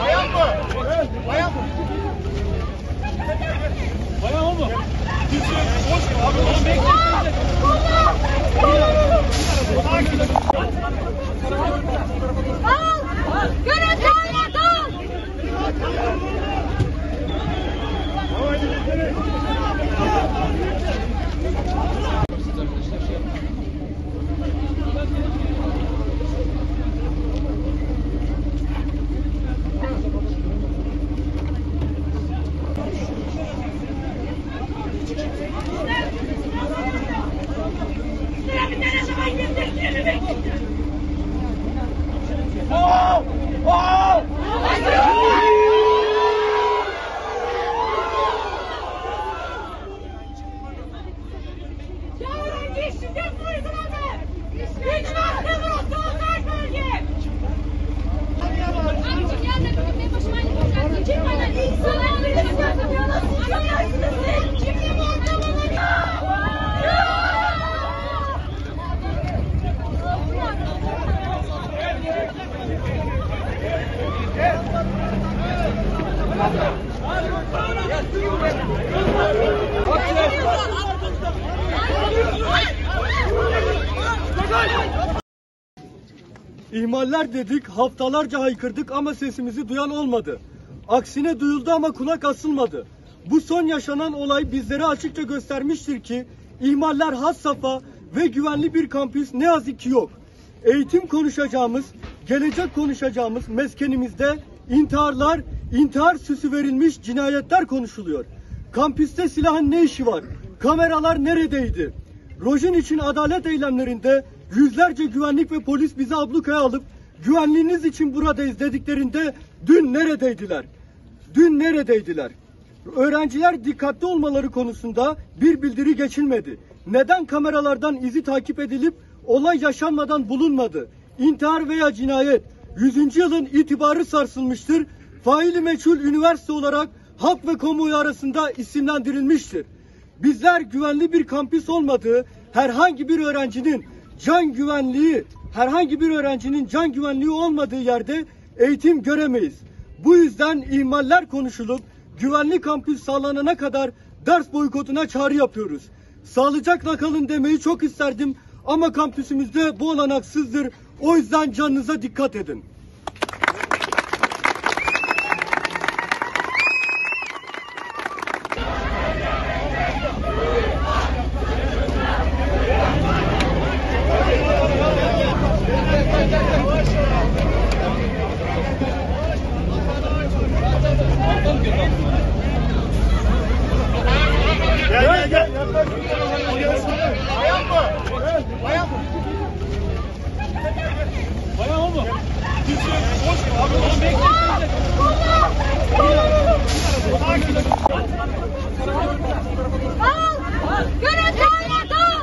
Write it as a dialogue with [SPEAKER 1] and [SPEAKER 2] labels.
[SPEAKER 1] Bayan mı? Bayan mı? Bayan o mu? Hoş abi. Onu bekleyin.
[SPEAKER 2] Al! Görüntüyle al!
[SPEAKER 3] İhmaller dedik, haftalarca haykırdık ama sesimizi duyan olmadı. Aksine duyuldu ama kulak asılmadı. Bu son yaşanan olay bizlere açıkça göstermiştir ki ihmaller has safha ve güvenli bir kampüs ne yazık ki yok. Eğitim konuşacağımız, gelecek konuşacağımız meskenimizde intiharlar, intihar süsü verilmiş cinayetler konuşuluyor. Kampüste silahın ne işi var? Kameralar neredeydi? Rojin için adalet eylemlerinde yüzlerce güvenlik ve polis bizi ablukaya alıp güvenliğiniz için buradayız dediklerinde dün neredeydiler? Dün neredeydiler? Öğrenciler dikkatli olmaları konusunda bir bildiri geçilmedi. Neden kameralardan izi takip edilip olay yaşanmadan bulunmadı? İntihar veya cinayet 100. yılın itibarı sarsılmıştır. Faili meçhul üniversite olarak halk ve kamuoyu arasında isimlendirilmiştir. Bizler güvenli bir kampüs olmadığı, herhangi bir öğrencinin can güvenliği olmadığı yerde eğitim göremeyiz. Bu yüzden ihmaller konuşulup güvenli kampüs sağlanana kadar ders boykotuna çağrı yapıyoruz. Sağlıcakla kalın demeyi çok isterdim ama kampüsümüzde bu olanaksızdır. O yüzden canınıza dikkat edin.
[SPEAKER 1] Gel. Bayan mı? Bayan mı? Bayan o mu? Hoş abi. Onu bekleyin.
[SPEAKER 2] Al! Görüntüyle al!